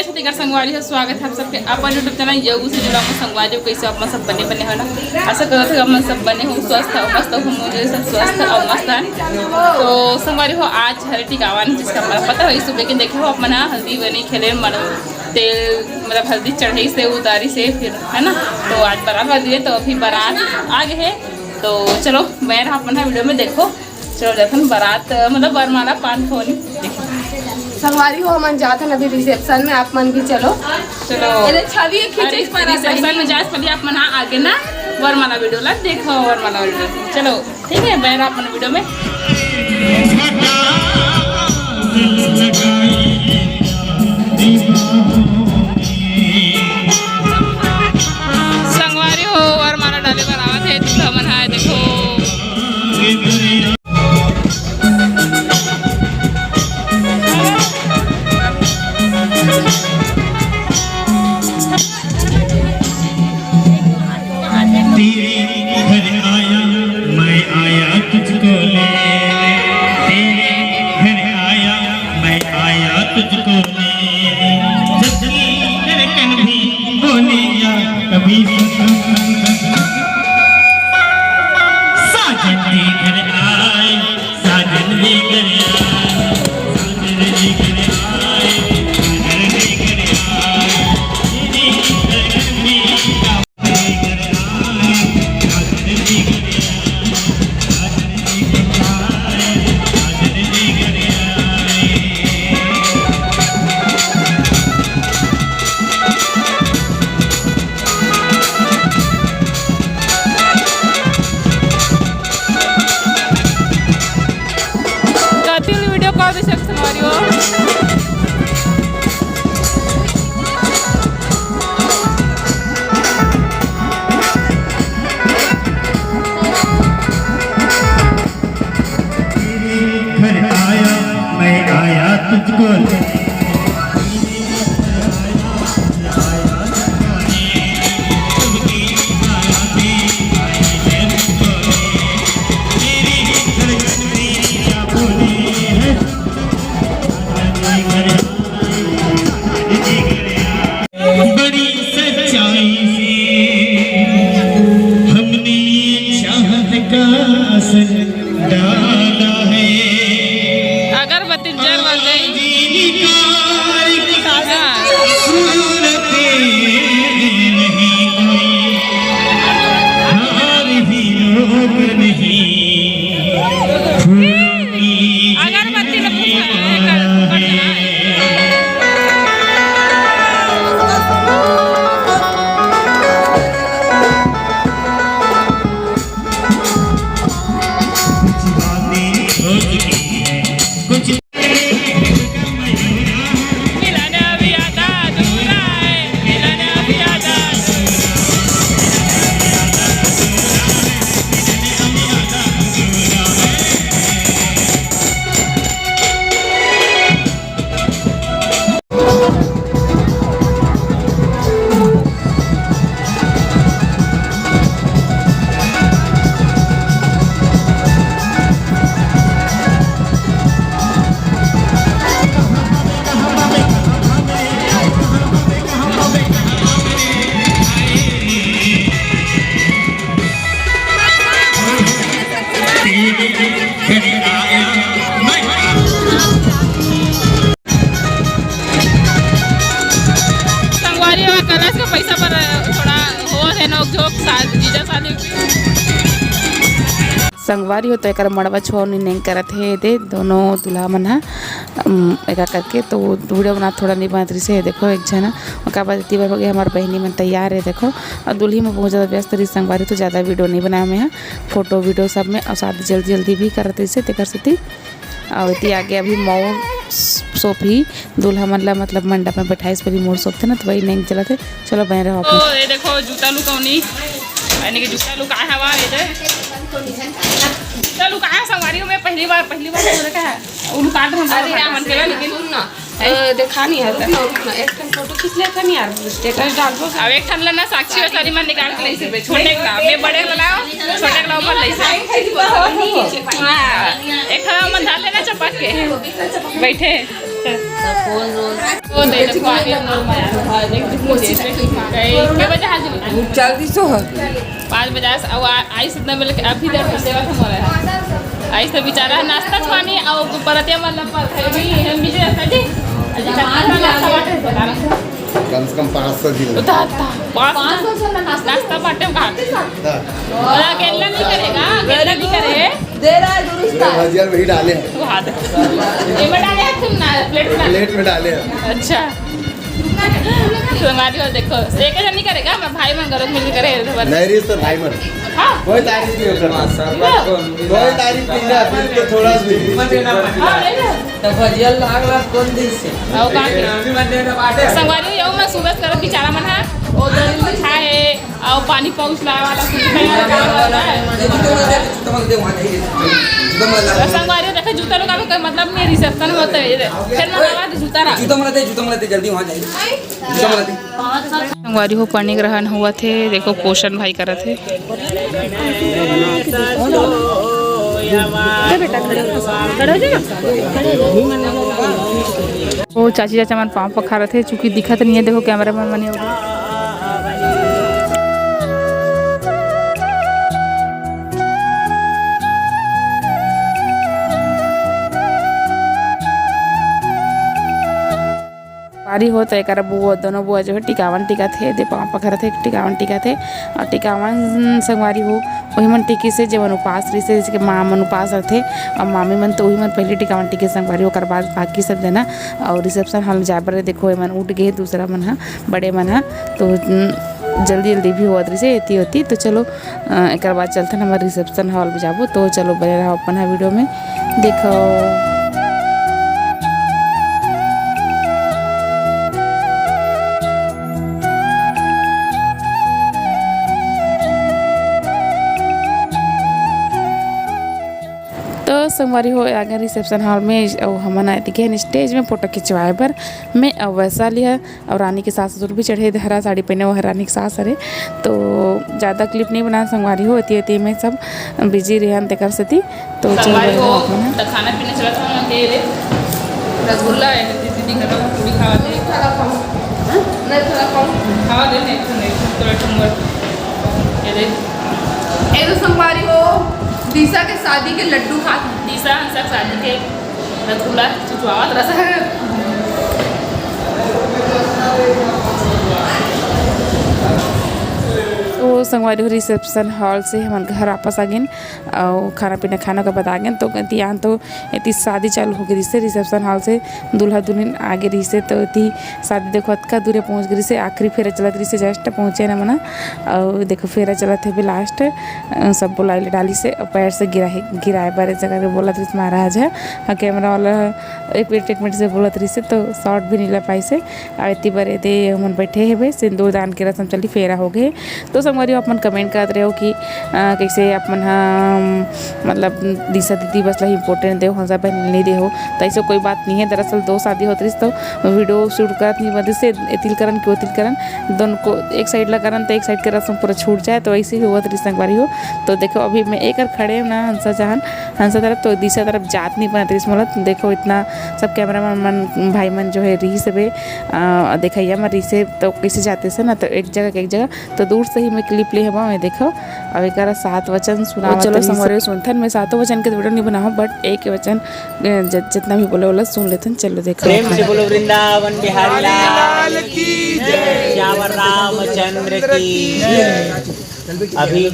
कैसे तेकर संगवारी हो स्वागत है आप सबके अपन यूट्यूब चैनल योगू से जुड़ा हूँ संगवारी कैसे अपन सब बने हो ना ऐसा करो थे अपन सब बने हो स्वस्थ हो मस्त हो मुझे सब स्वस्थ और मस्त है। तो संगवारी हो आज हर टिकावा जिसका मतलब पता है सुबह के देखे हो अपन हल्दी बनी खेले तेल मतलब हल्दी चढ़ाई से उतारी से फिर है ना। तो आज बारात वाली है तो अभी बारात आ गए है तो चलो मैं अपन वीडियो में देखो। चलो देखो बारात मतलब वरमाला पान खोनी देखो संगवारी हो मन जाते अभी रिसेप्शन में आप मन भी चलो छवि रिसेप्शन में जाए पहले आप मन आगे ना वरमाला वीडियो ला देखो वरमाला वीडियो चलो ठीक है मैं अपन वीडियो में संगवारी हो वरमाला डाले बनावत है दूल्हा मन है देखो संगवारी हो तो एक मड़वा छोड़नी नहीं करत है दे दोनों दूल्हा मन एक करके तो वीडियो बना थोड़ा नहीं बना रही से देखो एक जना का बाद तीवर हो गया हमारे बहनी मन तैयार है देखो और दूल्ही में बहुत ज़्यादा व्यस्त रही संगवारी तो ज़्यादा वीडियो नहीं बनाया मैं फोटो वीडियो सब में और शादी जल्दी जल्दी भी करते से तेकर से और इतनी आगे अभी मऊ सोफी दूल्हा मन ला मतलब मंडप में बैठाई पर मोर सोप थे ना तो वही नहीं चला थे चलो बहन रहो ये देखो जूता लुकौनी यानी कि जूता लुकाया हवा जूता लुकाया संगवारी में पहली बार देखा है वो लुका मन के लेकिन देखा नहीं है एक फोटो खींच लेता नहीं यार स्टेटस डाल दो अब एक ठन लेना साक्षी और सारी मन निकाल के ले से छोटे का मैं बड़े लाओ छोटे का ऊपर ले से एक ठन मन डाल लेना चपक के बैठे वो दे देखो आगे हम यार के बजे हाजिर जल्दी सो है 5 बजे अब आई कितना मिल अभी देर सेवा हम हो रहा है आई तो बेचारा नाश्ता पानी और परतिया मतलब पर खाई हम भी रहता जी कम से कम 500 किलो नाश्ता पाटे कहाँ अकेला नहीं करेगा अकेला नहीं करे दे रहा है दुरुस्त भजिया वही डाले हैं ये डाले हैं तुम ना प्लेट में डाले हैं अच्छा तुम्हारी हो देखो एक जन नहीं करेगा मैं भाई मन करो मिल करे नहीं रही तो भाई मन हाँ कोई तारीफ नहीं करना कोई तारीफ नहीं ना फिर तो थोड़ा तो भजिया लाग कौन दिन से संगवारी यो मैं सूरज करत बिचारा मन है ओ दिन में खाए और पानी पहुंच ला वाला संगवारी देखो जूता लोग का मतलब नहीं रिसेप्शन में होता है फिर मैं बाद जूता रहा जूता मलाते जल्दी वहां जाइए जूता मलाते संगवारी हो पढ़ने ग्रहण हुआ थे देखो पोषण भाई करा थे वो चाची चाचा मन पाँव पखा रहे थे चूंकि दिखा तो नहीं है देखो कैमरा मैन बने होगा बारी हो तो एक बुआ दोनों बुआ जो है टिकावन टिका थे दे पाँव पखर थे टिकावन टिका थे और टिकावन संगवारी हो वही मन टिकी से जब उपास रही से जैसे माँ मन उपास थे और मामी मन तो वही मन पहले टिकावन टिके संगवारी होकर बाद बाकी सब देना और रिसेप्शन हॉल जा पर देखो ये मन उठ गए दूसरा मन हा बड़े मन हा तो जल्दी जल्दी भी हुआ से एती होती तो चलो एक बाद चलते हमारे रिसेप्शन हॉल में जाबो तो चलो बने रहो अपन वीडियो में देखो संगवारी हो आगे रिसेप्शन हॉल में हमन आए थे स्टेज में फोटो खिंचवाए पर मैं वैसा लिया और रानी के सास ससुर भी चढ़े हरा साड़ी पहने वो रानी के सास अरे तो ज़्यादा क्लिप नहीं बना संगवारी हो होती में सब बिजी रहे तेकर सती तो खाना पीना चला रसगुल्ला दीदी पूरी खावा दे खावा दे संगवारी हो दिशा के शादी के लड्डू खा दिशा सब शादी के रसगुल्ला चुचवावा रस तो संगवारी हो रिसेप्शन हॉल से हम घर वापस आ गए और खाना पीना खाना का बता गए तो यहाँ तो इतनी शादी चालू हो गई से रिसेप्शन हॉल से दूल्हा दुल्हन आगे रही से तो इतनी शादी देखो अतका दूर पहुँच गई से आखिरी फेरा चलत रही से जस्ट पहुँचे ना मना और देखो फेरा चलत है भी लास्ट सब बुलाई डाली से पैर से गिराए बारे जगह बोला रही महाराज है कैमरा वाला एक मिनट से बोलत रही से तो शॉर्ट भी नहीं ला पाई से इतनी बार दे हम बैठे है भाई सिंदूर दान के रस्म चली फेरा हो गए तो संगवारी अपन कमेंट करते रहो कि कैसे अपन मतलब दिशा दीदी बस ला इम्पोर्टेंट दे हंसा बहन नहीं दे हो तो ऐसे कोई बात नहीं है दरअसल 2 शादी होती तो वीडियो शूट करत नहीं बंद से एतिल करन कि ओतिल करन दोनों को एक साइड ला करन तो एक साइड के रस्म पूरा छूट जाए तो ऐसे ही हुआ रही संगवारी हो तो देखो अभी मैं एक खड़े ना हंसा तरफ तो दिशा तरफ जात नहीं बना रही मतलब देखो इतना सब कैमरा मन भाई मन जो है रही से देखा मैं रही से तो कैसे जाते से ना तो एक जगह तो दूर से ही मैं क्लिप ले हवा मैं देखो अब एक 7 वचन सुना चलो संगवारी सुनथन मैं 7 वचन के वीडियो नहीं बनाऊँ बट एक वचन जितना भी बोले बोला सुन लेते चलो देखो प्रेम से बोलो वृंदावन बिहारी लाल की जय श्यावर रामचंद्र की जय। अभी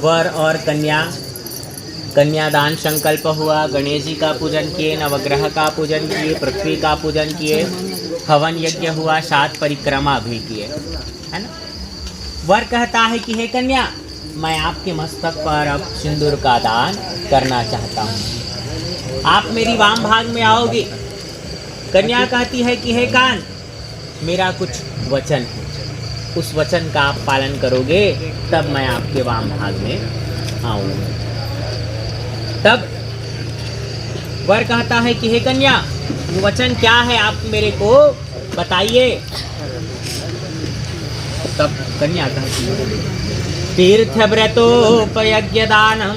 वर और कन्यादान संकल्प हुआ, गणेश जी का पूजन किए, नवग्रह का पूजन किए, पृथ्वी का पूजन किए, हवन यज्ञ हुआ, 7 परिक्रमा भी किए, है ना। वर कहता है कि हे कन्या, मैं आपके मस्तक पर अब सिंदूर का दान करना चाहता हूँ, आप मेरी वाम भाग में आओगे। कन्या कहती है कि हे कान, मेरा कुछ वचन है, उस वचन का आप पालन करोगे तब मैं आपके वाम भाग में आऊँगा। तब वर कहता है कि हे कन्या, वो वचन क्या है, आप मेरे को बताइए। तब कन्या कहती है, तीर्थव्रतोपयज्ञ दानम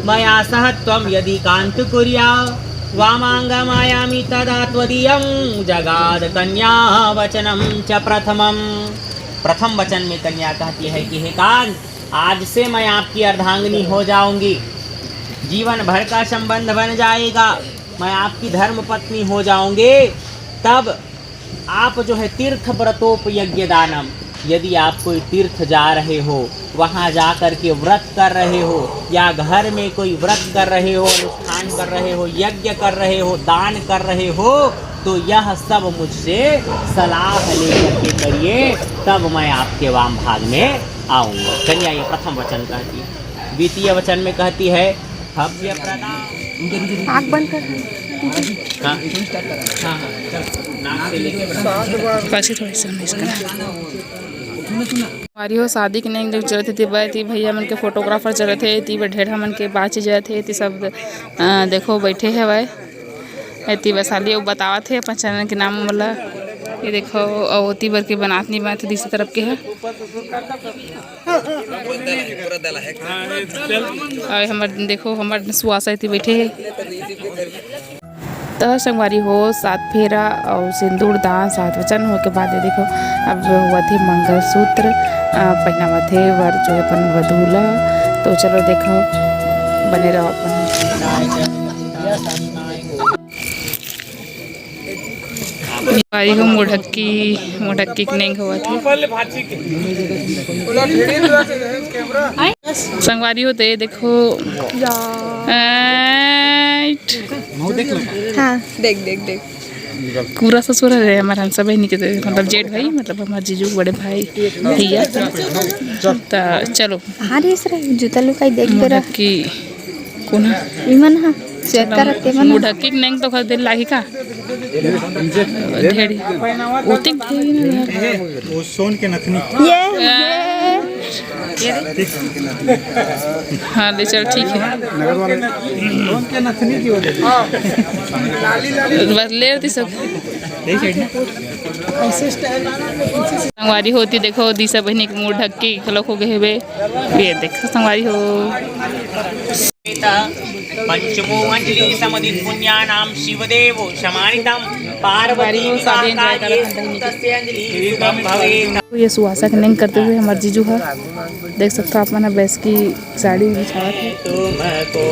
मया सह त्वं यदि कांत कुर्या वामाङ्गमायामि तदा त्वदीयं जगाद कन्या वचनम च प्रथमम। प्रथम वचन में कन्या कहती है कि हे कान, आज से मैं आपकी अर्धांगिनी हो जाऊंगी, जीवन भर का संबंध बन जाएगा, मैं आपकी धर्म पत्नी हो जाऊंगी। तब आप जो है तीर्थ व्रतोप यज्ञ दानम, यदि आप कोई तीर्थ जा रहे हो, वहाँ जा कर के व्रत कर रहे हो, या घर में कोई व्रत कर रहे हो, अनुष्ठान कर रहे हो, यज्ञ कर रहे हो, दान कर रहे हो, तो यह सब मुझसे सलाह लेकर के करिए, तब मैं आपके वाम भाग में आऊँगा। कन्या ये प्रथम वचन कहती है। द्वितीय वचन में कहती है हव्य प्रदान। आँख बंद कर। हमारी हो शादी के नहीं जरूरत थी भाई थी भैया मन के फोटोग्राफर जरूरत है ती ढेरा मन के बात जरूरत है ती सब देखो बैठे है भाई ती वैसाली वो बतावा थे अपन चैनल के नाम वाला ये देखो और ती बर के बनात नहीं बात दूसरी तरफ के है और हमार देखो हमार सुहासा थी बैठे है। तो संगवारी हो सात फेरा और सिंदूर दान सात वचन हो के बाद ये देखो अब हुआ थे मंगलसूत्र पहनावा थे वर जो है अपन वधूला। तो चलो देखो बने रहो अपन संगवारी हो मोढ़क्की नहीं हुआ थे संगवारी हो तो ये देखो हाँ देख पूरा ससुर है हमारा हम सब नहीं के मतलब जेठ भाई मतलब हमारे जीजू बड़े भाई भैया। तो चलो हाँ रे सर जूता लुकाई देख दे रहा कि कौन इमन हाँ चेक करते मन मुढ़क्की नहीं तो खरीद लागी का ढेड़ी ओती वो सोन के नथनी हाँ ले चल ठीक है सोन के नथनी की वजह बस ले रही सब संगवारी होती देखो दिशा बहनी के मुँह ढक के खलोक हो गए हुए ये देखो संगवारी हो पंचमो अंजलि समदित पुण्यानां शिवदेवो शमानितं पार्वती ये सुहासा के नहीं करते हुए हमारे जीजू है देख सकते हो आप मना बैस की साड़ी बिछावा थे। तुमको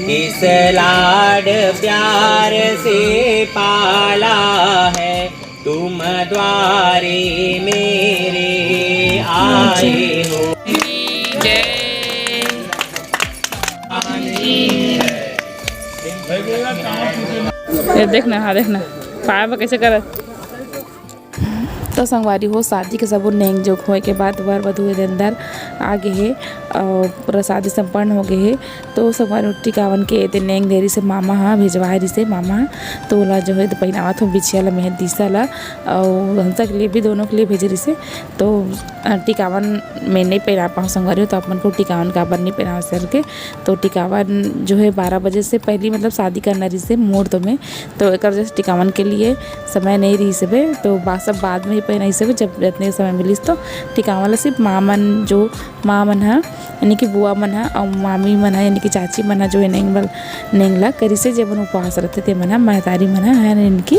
किस लाड प्यार से पाला है, तुम द्वारे मेरे आए हो। ये देखना हाँ देखना पाया कैसे कर तो संगवारी हो शादी के सब नेंग जोग होए के बाद वर वधु के अंदर आ गए है और पूरा शादी संपन्न हो गए है। तो संगवारी टिकावन के ते नेंग देरी से मामा हाँ भिजवाए से मामा तो ओला जो है तो पहनावा तो बिछियाला मेहंदी दिसाला और हंसा के लिए भी दोनों के लिए भेज रही से। तो टिकावन में नहीं पहना पाऊँ संगवारी हो तो अपन को टिकावन काबर नहीं पहना सर के। तो टिकावन जो है 12 बजे से पहले मतलब शादी करना रही से मुहूर्त में तो एक जैसे टिकावन के लिए समय नहीं रही से तो सब बाद में पहना सब जब जितने समय मिलीस तो टिकावन सिर्फ माँ मन जो माँ मन है यानी कि बुआ मन है और मामी मन है यानी कि चाची मन है जो है नेंगला करी से जब उपवास रहते थे मन है महतारी मन है इनकी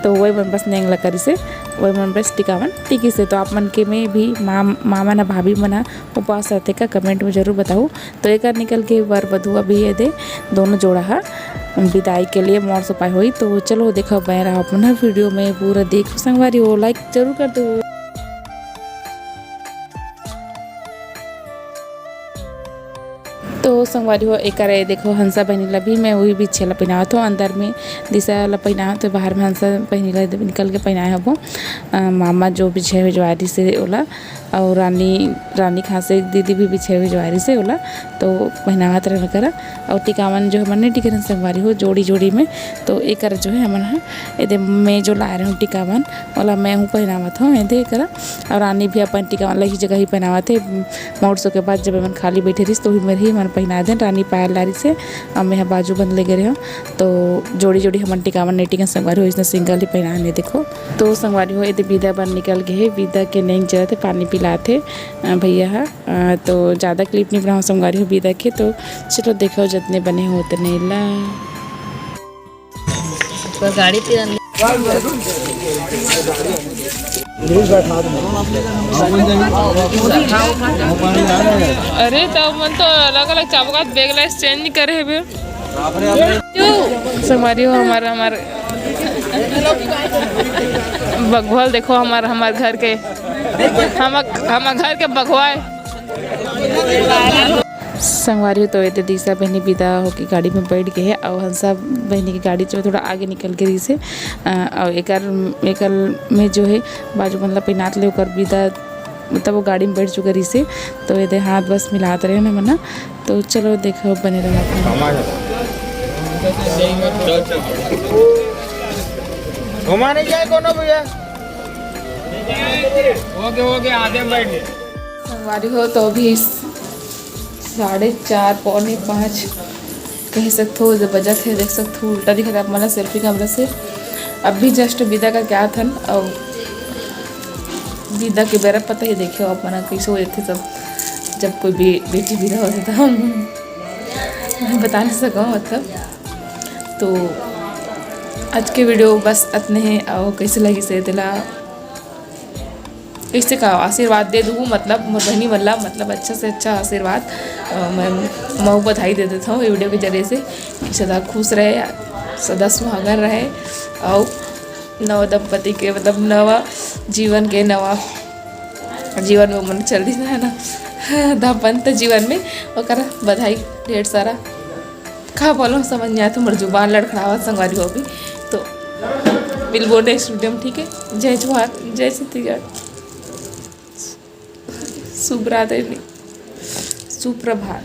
तो वही मन बस नेंगला करी से वही मन बस टिकावन टिकी से। तो आप मन के में भी माँ मन भाभी मन उपवास रहते का कमेंट में जरूर बताओ। तो एक निकल के वर वधु अभी ये दे दोनों जोड़ा है विदाई के लिए मोर सपाई हुई। तो चलो देखो मैं रहा अपना वीडियो में पूरा देख संगवारी हो लाइक जरूर कर दो। तो संगवारी हो एक देखो हंसा बहनीला भी मैं वही भी छेला पहनावा तो अंदर में दिशा ला पहनावा तो बाहर में हंसा बहनीला निकल के पहनाए हो मामा जो बिछे हुए ज्वारी से ओला और रानी खां से दीदी भी बिछे हुए ज्वारी से ओला तो पहनावा तरह करा। और टिकावन जो हमने टिकन संगवारी हो जोड़ी में तो एक जो है हमन ये मैं जो ला रही हूँ टिकावन वाला मैं हूँ पहनावत हूँ ये करा। और रानी भी अपन टिकावन लगी जगह ही पहनावा थे मोड़ सो के बाद जब मन खाली बैठे रही तो मेरे ही मन पहना दें रानी पायल लारी से और मैं बाजू बंद ले गए तो जोड़ी हमन टिकावन नहीं टिकन संगवारी हो इसने सिंगल ही पहनाने देखो। तो संगवारी हो ये विदा बन निकल गए विदा के नहीं जरा थे पानी पिलाते भैया तो ज़्यादा क्लिप नहीं बनाओ संगवारी हो विदा के। तो चलो देखो जितने बने हो उतने ला। गाड़ी तिरन अरे तब मन तो अलग अलग चाबुकात बैग ला चेंज करे है संगवारी हो हमारा बघवाल देखो हमार घर के हमार घर के बघवाए संगवारी तो ये दिशा बहनी विदा होके गाड़ी में बैठ गए और हंसा बहनी की गाड़ी जो थोड़ा आगे निकल के रही से और एक में जो है बाजू मतलब पिनात ले होकर विदा मतलब वो गाड़ी में बैठ चुका रही से तो ये हाथ बस मिलाते रहे ना मना तो चलो देखो बने रहा घुमा नहीं जाए कोनो भैया ओके आधे में बैठ संगवारी हो तो अभी 4:30 पौने 5 कह सकते हो बजट है देख सकते हो उल्टा दिखा था मतलब सेल्फी कैमरा से अभी जस्ट विदा का क्या था और विदा के बेरा पता ही देखियो अपना कैसे हुए थे सब जब कोई बेटी विदा होती था हम बता नहीं सका मतलब तो आज के वीडियो बस इतने हैं और कैसे लगी से दिला कैसे का आशीर्वाद दे दूँ मतलब मोर बहनी वाला मतलब अच्छा से अच्छा आशीर्वाद मैं बधाई दे देता हूँ वीडियो के जरिए से कि सदा खुश रहे सदा सुहागन रहे और नव दंपति के मतलब नवा जीवन के नवा जीवन में मन चल रही है ना दाम्पत्य जीवन में और बधाई ढेर सारा खा बोलो समझ नहीं आया तो मोर जुबान लड़खड़ावा संगवारी हो भी तो बिल्कुल नेक्स्ट वीडियो में ठीक है जय जोहार जय छत्तीसगढ़ शुभ रात्रि सुप्रभात।